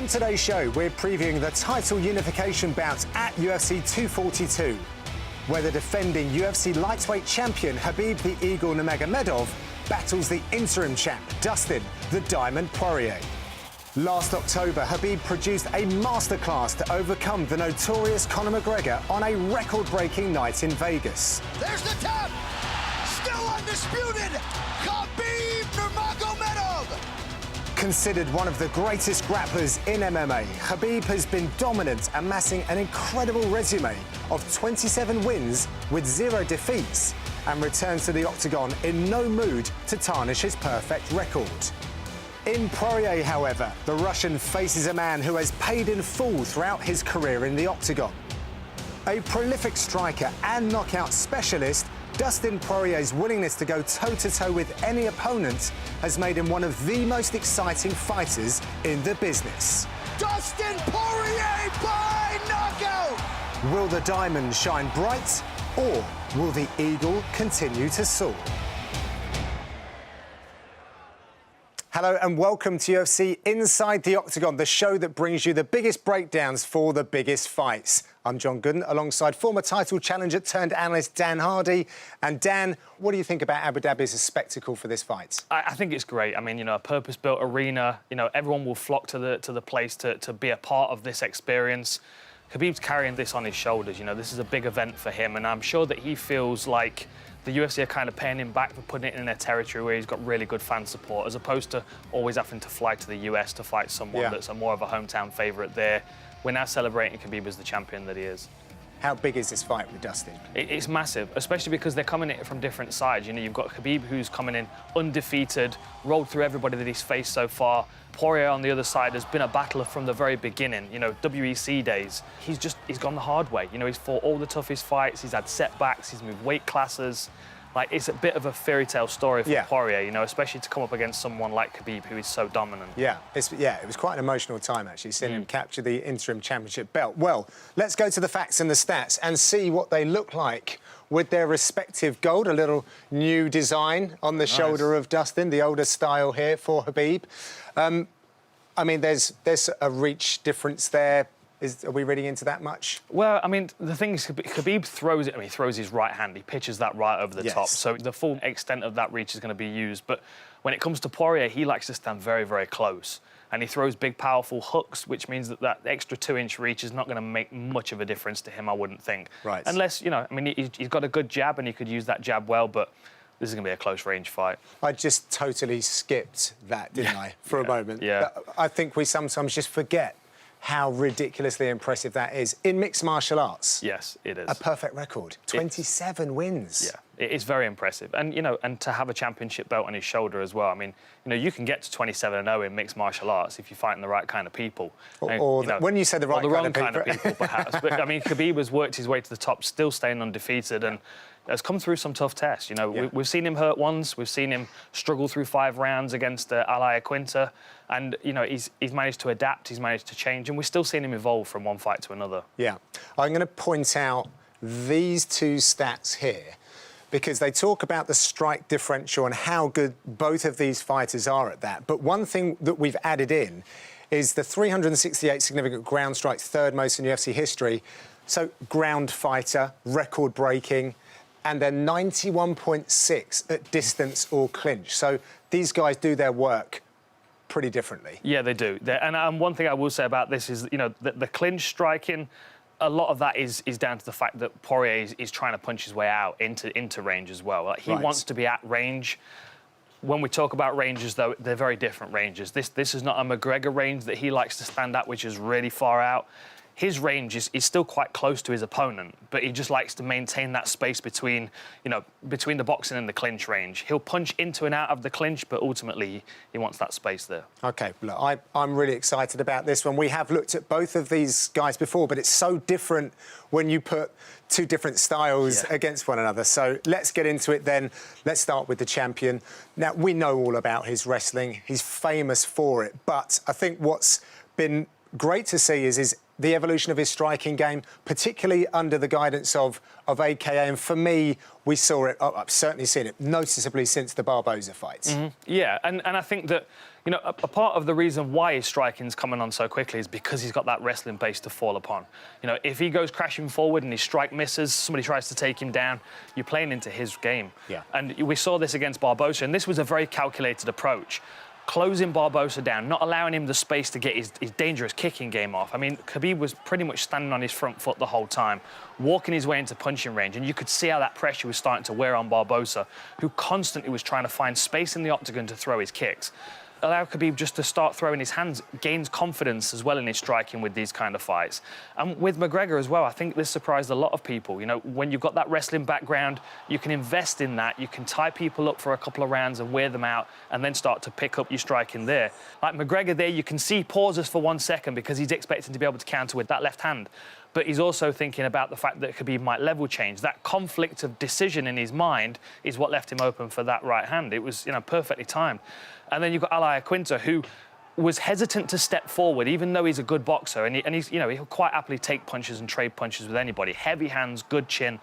On today's show, we're previewing the title unification bout at UFC 242, where the defending UFC lightweight champion Khabib the Eagle Nurmagomedov battles the interim champ Dustin the Diamond Poirier. Last October, Khabib produced a masterclass to overcome the notorious Conor McGregor on a record-breaking night in Vegas. There's the tap! Still undisputed! Khabib Nurmagomedov! Considered one of the greatest grapplers in MMA, Khabib has been dominant, amassing an incredible resume of 27 wins with 0 defeats, and returns to the Octagon in no mood to tarnish his perfect record. In Poirier, however, the Russian faces a man who has paid in full throughout his career in the Octagon. A prolific striker and knockout specialist, Dustin Poirier's willingness to go toe-to-toe with any opponent has made him one of the most exciting fighters in the business. Dustin Poirier by knockout! Will the diamond shine bright, or will the eagle continue to soar? Hello and welcome to UFC Inside the Octagon, the show that brings you the biggest breakdowns for the biggest fights. I'm John Gooden, alongside former title challenger turned analyst Dan Hardy. And Dan, what do you think about Abu Dhabi as a spectacle for this fight? I think it's great. I mean, you know, a purpose-built arena. You know, everyone will flock to the place to be a part of this experience. Khabib's carrying this on his shoulders. You know, this is a big event for him, and I'm sure that he feels like the UFC are kind of paying him back for putting it in their territory where he's got really good fan support, as opposed to always having to fly to the US to fight someone that's a more of a hometown favourite there. We're now celebrating Khabib as the champion that he is. How big is this fight with Dustin? It's massive, especially because they're coming in from different sides. You know, you've got Khabib, who's coming in undefeated, rolled through everybody that he's faced so far. Poirier on the other side has been a battler from the very beginning, you know, WEC days. He's gone the hard way. You know, he's fought all the toughest fights, he's had setbacks, he's moved weight classes. Like, it's a bit of a fairy tale story for Poirier, you know, especially to come up against someone like Khabib, who is so dominant. Yeah, it was quite an emotional time, actually, seeing him capture the interim championship belt. Well, let's go to the facts and the stats and see what they look like with their respective gold. A little new design on the shoulder of Dustin, the older style here for Khabib. I mean, there's a reach difference there. Are we reading into that much? Well, I mean, the thing is, Khabib throws it. I mean, he throws his right hand. He pitches that right over the top. So the full extent of that reach is going to be used. But when it comes to Poirier, he likes to stand very, very close. And he throws big, powerful hooks, which means that extra 2-inch reach is not going to make much of a difference to him, I wouldn't think. Right. Unless, you know, I mean, he's got a good jab and he could use that jab well, but this is going to be a close-range fight. I just totally skipped that, didn't I, for a moment? Yeah. I think we sometimes just forget how ridiculously impressive that is in mixed martial arts. Yes, it is. A perfect record. 27 wins. Yeah, it is very impressive. And, you know, and to have a championship belt on his shoulder as well. I mean, you know, you can get to 27-0 in mixed martial arts if you're fighting the right kind of people. Or when you say the right kind of people, perhaps. But, I mean, Khabib has worked his way to the top, still staying undefeated, and has come through some tough tests. You know, we've seen him hurt once. We've seen him struggle through 5 rounds against Ali Quinta. And, you know, he's managed to adapt, he's managed to change, and we're still seeing him evolve from one fight to another. Yeah. I'm going to point out these 2 stats here because they talk about the strike differential and how good both of these fighters are at that. But one thing that we've added in is the 368 significant ground strikes, 3rd most in UFC history. So ground fighter, record-breaking, and then 91.6 at distance or clinch. So these guys do their work pretty differently. Yeah, they do. And one thing I will say about this is, you know, the clinch striking, a lot of that is down to the fact that Poirier is trying to punch his way out into range as well. Like, he wants to be at range. When we talk about ranges, though, they're very different ranges. This is not a McGregor range that he likes to stand at, which is really far out. His range is still quite close to his opponent, but he just likes to maintain that space between the boxing and the clinch range. He'll punch into and out of the clinch, but ultimately he wants that space there. OK, look, I'm really excited about this one. We have looked at both of these guys before, but it's so different when you put 2 different styles against one another. So let's get into it then. Let's start with the champion. Now, we know all about his wrestling. He's famous for it, but I think what's been great to see is his the evolution of his striking game, particularly under the guidance of AKA. And for me, we saw it, I've certainly seen it, noticeably since the Barboza fights. Yeah, and I think that, you know, a part of the reason why his striking's coming on so quickly is because he's got that wrestling base to fall upon. You know, if he goes crashing forward and his strike misses, somebody tries to take him down, you're playing into his game. Yeah. And we saw this against Barboza, and this was a very calculated approach. Closing Barboza down, not allowing him the space to get his dangerous kicking game off. I mean, Khabib was pretty much standing on his front foot the whole time, walking his way into punching range, and you could see how that pressure was starting to wear on Barboza, who constantly was trying to find space in the octagon to throw his kicks. Allow Khabib just to start throwing his hands, gains confidence as well in his striking with these kind of fights. And with McGregor as well, I think this surprised a lot of people. You know, when you've got that wrestling background, you can invest in that. You can tie people up for a couple of rounds and wear them out and then start to pick up your striking there. Like McGregor there, you can see he pauses for 1 second because he's expecting to be able to counter with that left hand. But he's also thinking about the fact that Khabib might level change. That conflict of decision in his mind is what left him open for that right hand. It was, you know, perfectly timed. And then you've got Quinta, who was hesitant to step forward, even though he's a good boxer. And he's, you know, he'll quite happily take punches and trade punches with anybody. Heavy hands, good chin.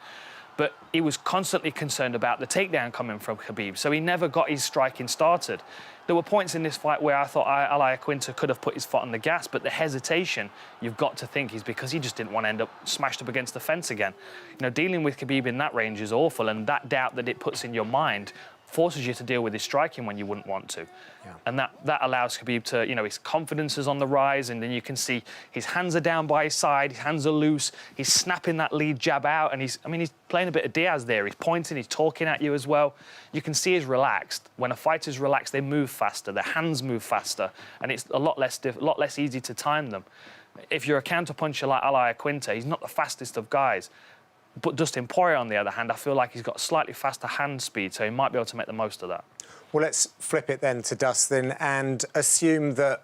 But he was constantly concerned about the takedown coming from Khabib, so he never got his striking started. There were points in this fight where I thought Quinta could have put his foot on the gas, but the hesitation, you've got to think, is because he just didn't want to end up smashed up against the fence again. You know, dealing with Khabib in that range is awful, and that doubt that it puts in your mind forces you to deal with his striking when you wouldn't want to. Yeah. And that allows Khabib to, you know, his confidence is on the rise, and then you can see his hands are down by his side, his hands are loose, he's snapping that lead jab out, and he's playing a bit of Diaz there. He's pointing, he's talking at you as well. You can see he's relaxed. When a fighter's relaxed, they move faster, their hands move faster, and it's a lot less easy to time them. If you're a counter-puncher like Quinta, he's not the fastest of guys. But Dustin Poirier, on the other hand, I feel like he's got slightly faster hand speed, so he might be able to make the most of that. Well, let's flip it then to Dustin and assume that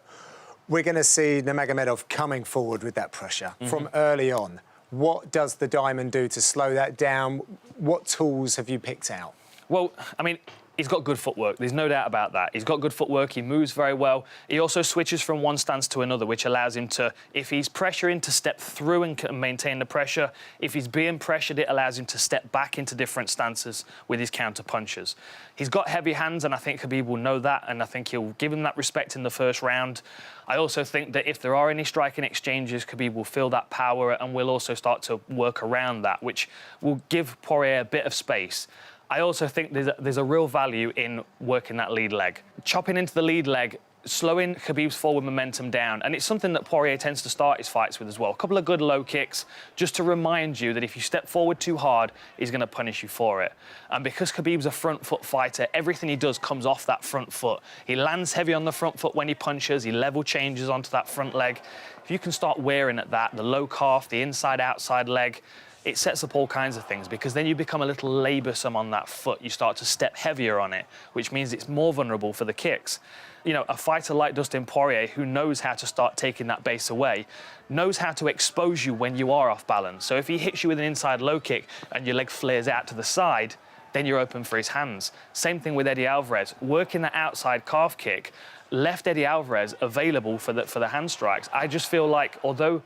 we're going to see Nurmagomedov coming forward with that pressure from early on. What does the Diamond do to slow that down? What tools have you picked out? Well, I mean, he's got good footwork. There's no doubt about that. He's got good footwork. He moves very well. He also switches from one stance to another, which allows him to, if he's pressuring, to step through and maintain the pressure. If he's being pressured, it allows him to step back into different stances with his counter punches. He's got heavy hands, and I think Khabib will know that, and I think he'll give him that respect in the first round. I also think that if there are any striking exchanges, Khabib will feel that power and will also start to work around that, which will give Poirier a bit of space. I also think there's a real value in working that lead leg. Chopping into the lead leg, slowing Khabib's forward momentum down, and it's something that Poirier tends to start his fights with as well. A couple of good low kicks, just to remind you that if you step forward too hard, he's going to punish you for it. And because Khabib's a front foot fighter, everything he does comes off that front foot. He lands heavy on the front foot when he punches, he level changes onto that front leg. If you can start wearing at that, the low calf, the inside-outside leg, it sets up all kinds of things, because then you become a little laboursome on that foot. You start to step heavier on it, which means it's more vulnerable for the kicks. You know, a fighter like Dustin Poirier, who knows how to start taking that base away, knows how to expose you when you are off balance. So if he hits you with an inside low kick and your leg flares out to the side, then you're open for his hands. Same thing with Eddie Alvarez. Working that outside calf kick left Eddie Alvarez available for the hand strikes. I just feel like, although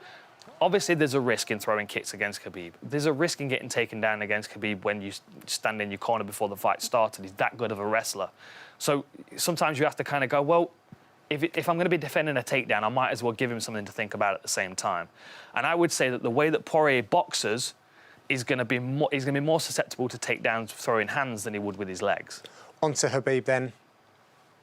obviously there's a risk in throwing kicks against Khabib, there's a risk in getting taken down against Khabib when you stand in your corner before the fight started. He's that good of a wrestler. So sometimes you have to kind of go, well, if I'm going to be defending a takedown, I might as well give him something to think about at the same time. And I would say that the way that Poirier boxes is going to be more susceptible to takedowns throwing hands than he would with his legs. On to Khabib then,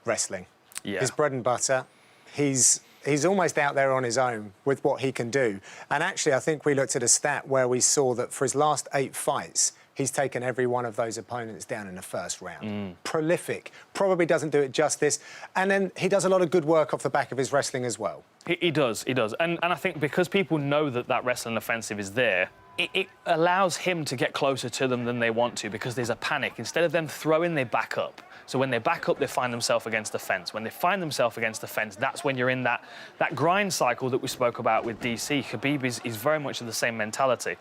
wrestling. Yeah. His bread and butter. He's almost out there on his own with what he can do. And actually, I think we looked at a stat where we saw that for his last 8 fights, he's taken every one of those opponents down in the first round. Prolific. Probably doesn't do it justice. And then he does a lot of good work off the back of his wrestling as well. He does. And I think because people know that wrestling offensive is there, it allows him to get closer to them than they want to, because there's a panic. Instead of them throwing, they back up. So when they back up, they find themselves against the fence. When they find themselves against the fence, that's when you're in that grind cycle that we spoke about with DC. Khabib is very much of the same mentality.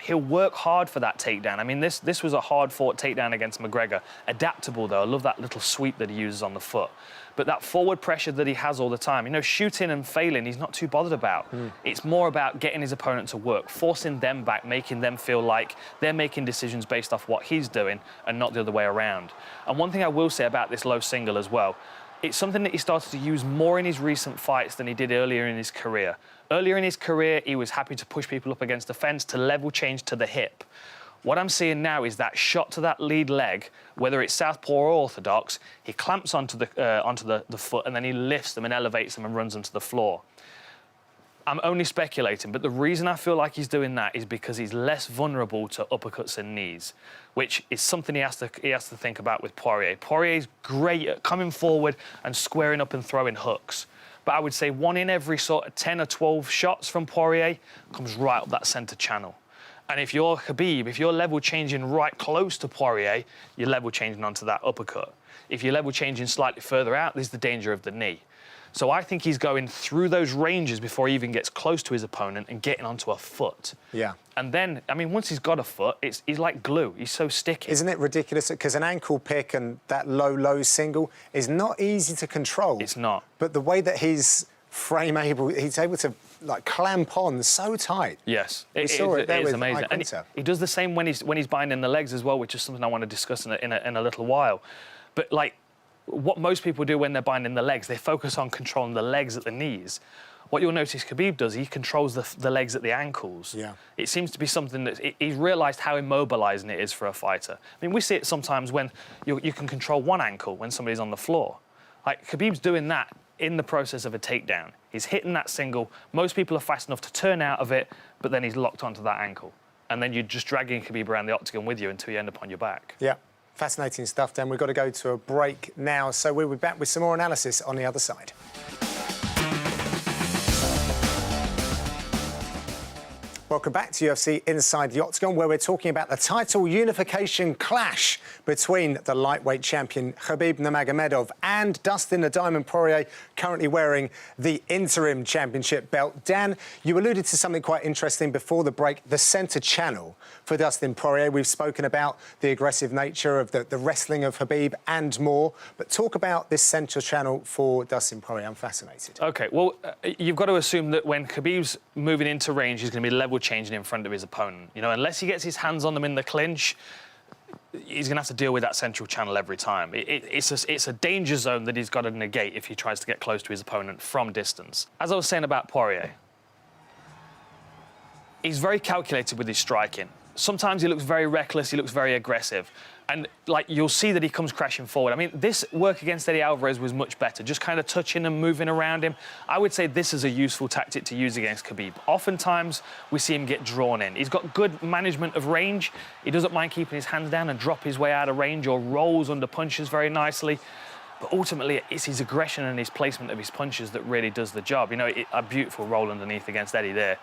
he'll work hard for that takedown. I mean, this was a hard-fought takedown against McGregor. Adaptable, though. I love that little sweep that he uses on the foot. But that forward pressure that he has all the time, you know, shooting and failing, he's not too bothered about. It's more about getting his opponent to work, forcing them back, making them feel like they're making decisions based off what he's doing and not the other way around. And one thing I will say about this low single as well, it's something that he started to use more in his recent fights than he did earlier in his career. Earlier in his career, he was happy to push people up against the fence, to level change to the hip. What I'm seeing now is that shot to that lead leg, whether it's southpaw or orthodox, he clamps onto the foot and then he lifts them and elevates them and runs them to the floor. I'm only speculating, but the reason I feel like he's doing that is because he's less vulnerable to uppercuts and knees, which is something he has to think about with Poirier. Poirier's great at coming forward and squaring up and throwing hooks. But I would say 1 in every sort of 10 or 12 shots from Poirier comes right up that centre channel. And if you're Khabib, if you're level changing right close to Poirier, you're level changing onto that uppercut. If you're level changing slightly further out, there's the danger of the knee. So I think he's going through those ranges before he even gets close to his opponent and getting onto a foot. Yeah. And then, I mean, once he's got a foot, he's like glue. He's so sticky. Isn't it ridiculous? Because an ankle pick and that low single is not easy to control. It's not. But the way that he's he's able to like clamp on so tight. Yes, we saw it there is with amazing. And he does the same when he's binding the legs as well, which is something I want to discuss in a little while. But like, what most people do when they're binding the legs, they focus on controlling the legs at the knees. What you'll notice Khabib does, he controls the legs at the ankles. Yeah. It seems to be something that he's realised how immobilising it is for a fighter. I mean, we see it sometimes when you can control one ankle when somebody's on the floor. Like, Khabib's doing that in the process of a takedown. He's hitting that single. Most people are fast enough to turn out of it, but then he's locked onto that ankle. And then you're just dragging Khabib around the octagon with you until you end up on your back. Yeah. Fascinating stuff, Dan. We've got to go to a break now, so we'll be back with some more analysis on the other side. Welcome back to UFC Inside the Octagon, where we're talking about the title unification clash between the lightweight champion Khabib Nurmagomedov and Dustin "The Diamond" Poirier, currently wearing the interim championship belt. Dan, you alluded to something quite interesting before the break, the centre channel for Dustin Poirier. We've spoken about the aggressive nature of the wrestling of Khabib and more, but talk about this centre channel for Dustin Poirier. I'm fascinated. OK, well, you've got to assume that when Khabib's moving into range, he's going to be level changing in front of his opponent. You know, unless he gets his hands on them in the clinch, he's going to have to deal with that central channel every time. It's a danger zone that he's got to negate if he tries to get close to his opponent from distance. As I was saying about Poirier, he's very calculated with his striking. Sometimes he looks very reckless, he looks very aggressive. And, like, you'll see that he comes crashing forward. I mean, this work against Eddie Alvarez was much better, just kind of touching and moving around him. I would say this is a useful tactic to use against Khabib. Oftentimes, we see him get drawn in. He's got good management of range. He doesn't mind keeping his hands down and drop his way out of range or rolls under punches very nicely. But ultimately, it's his aggression and his placement of his punches that really does the job. You know, a beautiful roll underneath against Eddie there.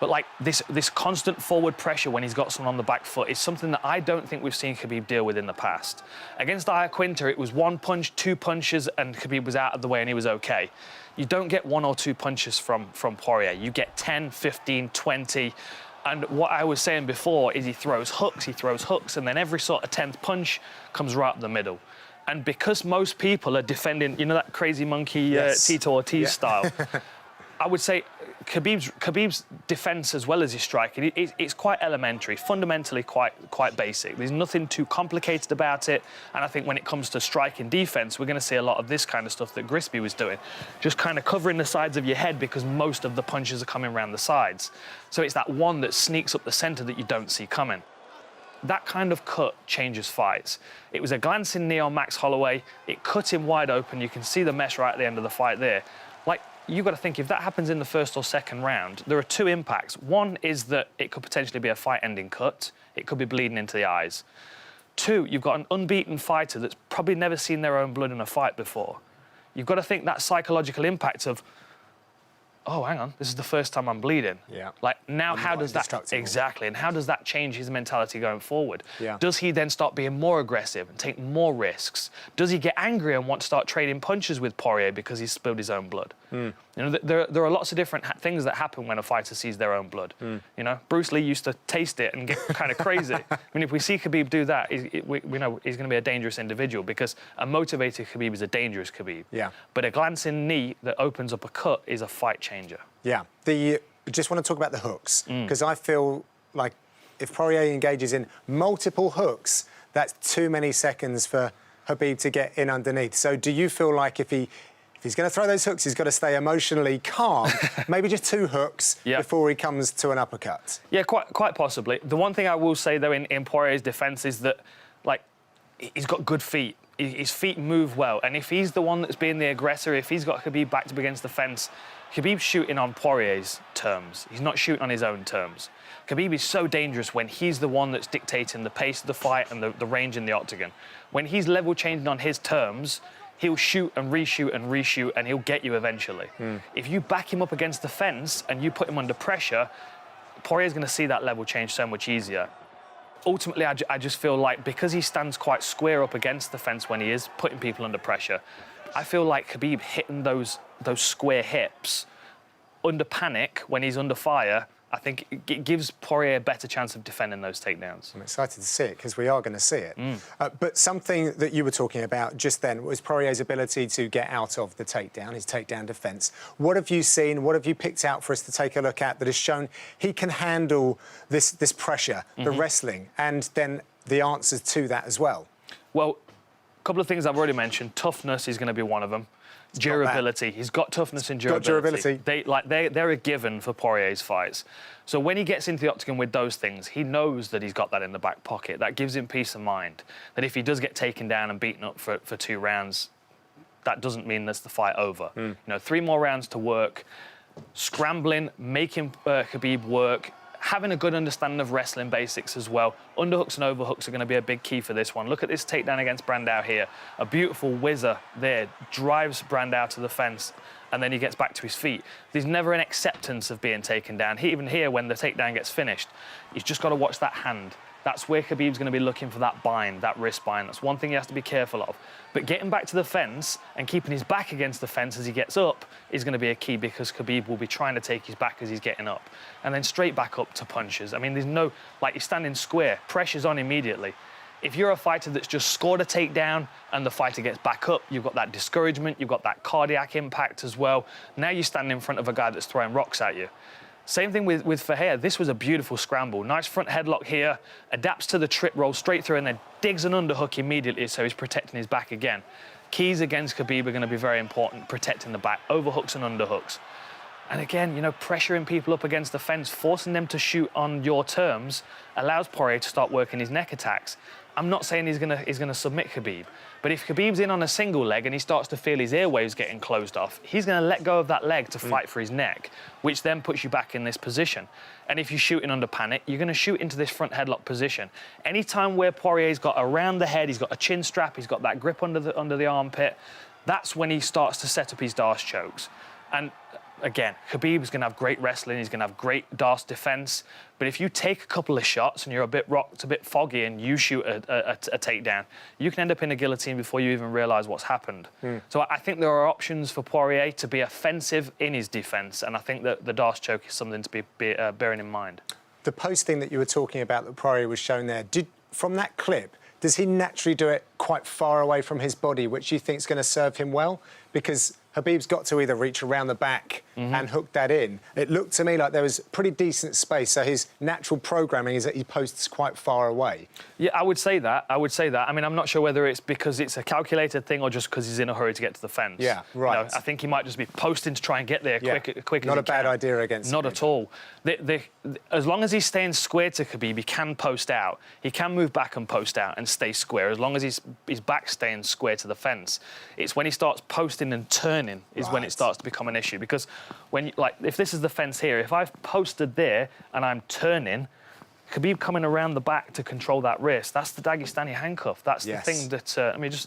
But, like, this constant forward pressure when he's got someone on the back foot is something that I don't think we've seen Khabib deal with in the past. Against Iaquinta, it was 1 punch, 2 punches, and Khabib was out of the way and he was OK. You don't get 1 or 2 punches from Poirier. You get 10, 15, 20. And what I was saying before is he throws hooks, and then every sort of 10th punch comes right up the middle. And because most people are defending, you know, that crazy monkey Tito Ortiz style, I would say Khabib's defence as well as his striking, it's quite elementary, fundamentally quite basic. There's nothing too complicated about it. And I think when it comes to striking defence, we're going to see a lot of this kind of stuff that Grisby was doing, just kind of covering the sides of your head because most of the punches are coming around the sides. So it's that one that sneaks up the centre that you don't see coming. That kind of cut changes fights. It was a glancing knee on Max Holloway. It cut him wide open. You can see the mesh right at the end of the fight there. Like, you've got to think, if that happens in the first or second round, there are 2 impacts. One is that it could potentially be a fight-ending cut. It could be bleeding into the eyes. 2, you've got an unbeaten fighter that's probably never seen their own blood in a fight before. You've got to think that psychological impact of, oh, hang on, this is the first time I'm bleeding. Yeah. Like, now how does that... indestructible. Exactly. And how does that change his mentality going forward? Yeah. Does he then start being more aggressive and take more risks? Does he get angry and want to start trading punches with Poirier because he's spilled his own blood? You know, there are lots of different things that happen when a fighter sees their own blood. You know, Bruce Lee used to taste it and get kind of crazy. I mean, if we see Khabib do that, we know he's going to be a dangerous individual, because a motivated Khabib is a dangerous Khabib. Yeah. But a glancing knee that opens up a cut is a fight changer. Yeah. Just want to talk about the hooks, because I feel like if Poirier engages in multiple hooks, that's too many seconds for Khabib to get in underneath. So do you feel like if he's going to throw those hooks, he's got to stay emotionally calm, maybe just 2 hooks before he comes to an uppercut? Yeah, quite possibly. The one thing I will say, though, in Poirier's defence is that, like, he's got good feet. His feet move well. And if he's the one that's being the aggressor, if he's got Khabib backed up against the fence, Khabib's shooting on Poirier's terms. He's not shooting on his own terms. Khabib is so dangerous when he's the one that's dictating the pace of the fight and the range in the octagon. When he's level changing on his terms, he'll shoot and reshoot and reshoot, and he'll get you eventually. If you back him up against the fence and you put him under pressure, Poirier's going to see that level change so much easier. Ultimately, I just feel like because he stands quite square up against the fence when he is putting people under pressure, I feel like Khabib hitting those square hips under panic when he's under fire, I think it gives Poirier a better chance of defending those takedowns. I'm excited to see it, because we are going to see it. But something that you were talking about just then was Poirier's ability to get out of the takedown, his takedown defence. What have you seen, what have you picked out for us to take a look at that has shown he can handle this pressure, the wrestling, and then the answers to that as well? Well, a couple of things I've already mentioned. Toughness is going to be one of them. Durability. He's got toughness and durability. They're a given for Poirier's fights. So when he gets into the octagon with those things, he knows that he's got that in the back pocket. That gives him peace of mind. That if he does get taken down and beaten up for 2 rounds, that doesn't mean that's the fight over. You know, 3 more rounds to work. Scrambling, making Khabib work. Having a good understanding of wrestling basics as well. Underhooks and overhooks are going to be a big key for this one. Look at this takedown against Brandao here. A beautiful whizzer there, drives Brandao to the fence, and then he gets back to his feet. There's never an acceptance of being taken down. Even here, when the takedown gets finished, he's just got to watch that hand. That's where Khabib's going to be looking for that bind, that wrist bind. That's one thing he has to be careful of. But getting back to the fence and keeping his back against the fence as he gets up is going to be a key, because Khabib will be trying to take his back as he's getting up. And then straight back up to punches. I mean, there's no, like, you're standing square, pressure's on immediately. If you're a fighter that's just scored a takedown and the fighter gets back up, you've got that discouragement, you've got that cardiac impact as well. Now you stand in front of a guy that's throwing rocks at you. Same thing with Ferreira. This was a beautiful scramble. Nice front headlock here, adapts to the trip, rolls straight through, and then digs an underhook immediately, so he's protecting his back again. Keys against Khabib are going to be very important, protecting the back, overhooks and underhooks. And again, you know, pressuring people up against the fence, forcing them to shoot on your terms, allows Poirier to start working his neck attacks. I'm not saying he's gonna submit Khabib, but if Khabib's in on a single leg and he starts to feel his airwaves getting closed off, he's gonna let go of that leg to fight for his neck, which then puts you back in this position. And if you're shooting under panic, you're gonna shoot into this front headlock position. Anytime where Poirier's got around the head, he's got a chin strap, he's got that grip under the armpit, that's when he starts to set up his Darce chokes. And again, Khabib's going to have great wrestling, he's going to have great Darce defence, but if you take a couple of shots and you're a bit rocked, a bit foggy, and you shoot a takedown, you can end up in a guillotine before you even realise what's happened. So I think there are options for Poirier to be offensive in his defence, and I think that the Darce choke is something to be bearing in mind. The posting that you were talking about that Poirier was shown there, from that clip, does he naturally do it quite far away from his body, which you think is going to serve him well? Because Khabib's got to either reach around the back and hook that in. It looked to me like there was pretty decent space, so his natural programming is that he posts quite far away. Yeah, I would say that. I mean, I'm not sure whether it's because it's a calculated thing or just because he's in a hurry to get to the fence. Yeah, right. You know, I think he might just be posting to try and get there quick. Not a bad idea against him. Not at all. As long as he's staying square to Khabib, he can post out. He can move back and post out and stay square, as long as his back's staying square to the fence. It's when he starts posting and turning is when it starts to become an issue. Because when, like, if this is the fence here, if I've posted there and I'm turning, Khabib coming around the back to control that wrist. That's the Dagestani handcuff. That's the thing that,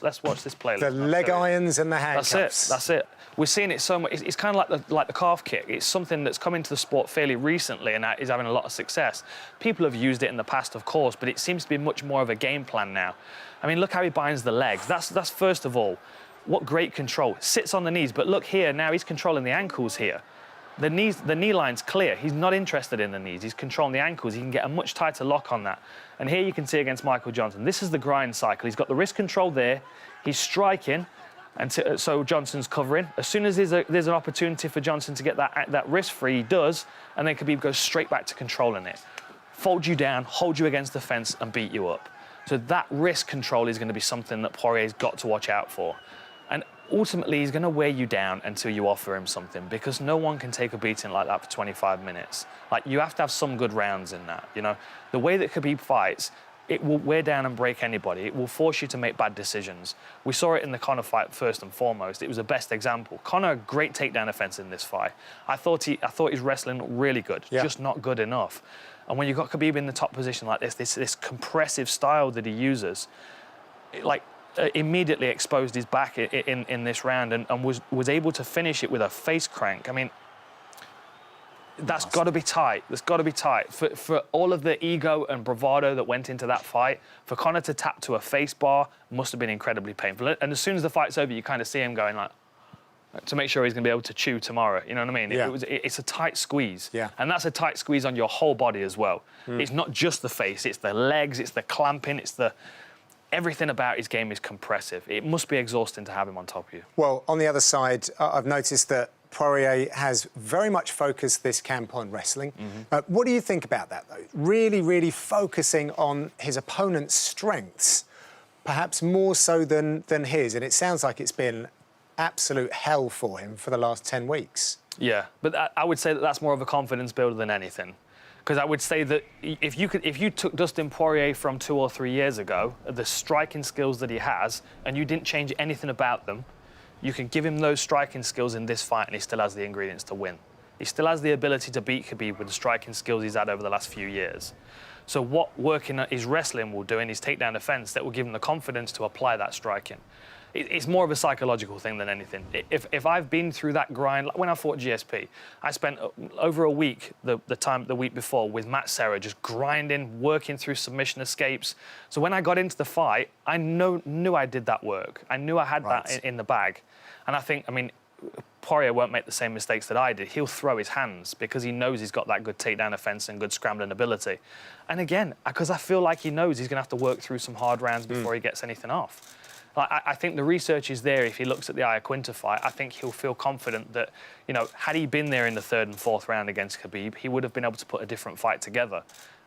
let's watch this play. The leg irons and the handcuffs. That's it. We're seeing it so much. It's kind of like the calf kick. It's something that's come into the sport fairly recently and is having a lot of success. People have used it in the past, of course, but it seems to be much more of a game plan now. I mean, look how he binds the legs. That's first of all, what great control. Sits on the knees, but look here, now he's controlling the ankles here. The knee line's clear. He's not interested in the knees. He's controlling the ankles. He can get a much tighter lock on that. And here you can see against Michael Johnson, this is the grind cycle. He's got the wrist control there. He's striking. And so Johnson's covering. As soon as there's an opportunity for Johnson to get that wrist free, he does, and then Khabib goes straight back to controlling it. Fold you down, hold you against the fence, and beat you up. So that wrist control is going to be something that Poirier's got to watch out for. And ultimately, he's going to wear you down until you offer him something, because no one can take a beating like that for 25 minutes. Like, you have to have some good rounds in that, you know? The way that Khabib fights, it will wear down and break anybody. It will force you to make bad decisions. We saw it in the Conor fight first and foremost. It was the best example. Conor, great takedown offense in this fight. I thought his wrestling really good, just not good enough. And when you've got Khabib in the top position like this compressive style that he uses, immediately exposed his back in this round and was able to finish it with a face crank. I mean, that's got to be tight. That's got to be tight. For all of the ego and bravado that went into that fight, for Conor to tap to a face bar must have been incredibly painful. And as soon as the fight's over, you kind of see him going like, to make sure he's going to be able to chew tomorrow. You know what I mean? Yeah. It's a tight squeeze. Yeah. And that's a tight squeeze on your whole body as well. It's not just the face. It's the legs. It's the clamping. It's the... Everything about his game is compressive. It must be exhausting to have him on top of you. Well, on the other side, I've noticed that Poirier has very much focused this camp on wrestling. What do you think about that, though? Really, really focusing on his opponent's strengths, perhaps more so than his. And it sounds like it's been absolute hell for him for the last 10 weeks. Yeah, but I would say that that's more of a confidence builder than anything. Because I would say that if you took Dustin Poirier from 2 or 3 years ago, the striking skills that he has, and you didn't change anything about them, you can give him those striking skills in this fight and he still has the ingredients to win. He still has the ability to beat Khabib with the striking skills he's had over the last few years. So what working at his wrestling will do in his takedown defense, that will give him the confidence to apply that striking. It's more of a psychological thing than anything. If I've been through that grind, like when I fought GSP, I spent over a week, the week before, with Matt Serra, just grinding, working through submission escapes. So when I got into the fight, I knew I did that work. I knew I had that in the bag. And I mean, Poirier won't make the same mistakes that I did. He'll throw his hands because he knows he's got that good takedown offense and good scrambling ability. And again, because I feel like he knows he's going to have to work through some hard rounds before he gets anything off. I think the research is there. If he looks at the Iaquinta fight, I think he'll feel confident that, you know, had he been there in the 3rd and 4th round against Khabib, he would have been able to put a different fight together.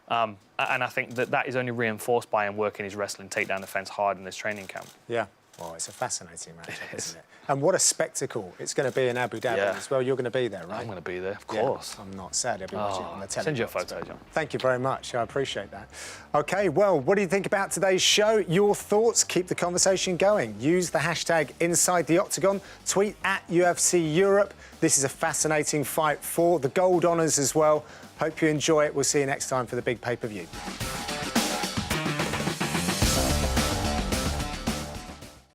And I think that is only reinforced by him working his wrestling takedown defense hard in this training camp. Yeah. Well, it's a fascinating matchup, isn't it? And what a spectacle it's going to be in Abu Dhabi as well. You're going to be there, right? I'm going to be there, of course. I'm not. Sadly, I'll be watching it on the television. Send you a photo, John. Thank you very much. I appreciate that. OK, well, what do you think about today's show? Your thoughts? Keep the conversation going. Use the hashtag #InsideTheOctagon. Tweet at UFC Europe. This is a fascinating fight for the gold honours as well. Hope you enjoy it. We'll see you next time for the big pay-per-view.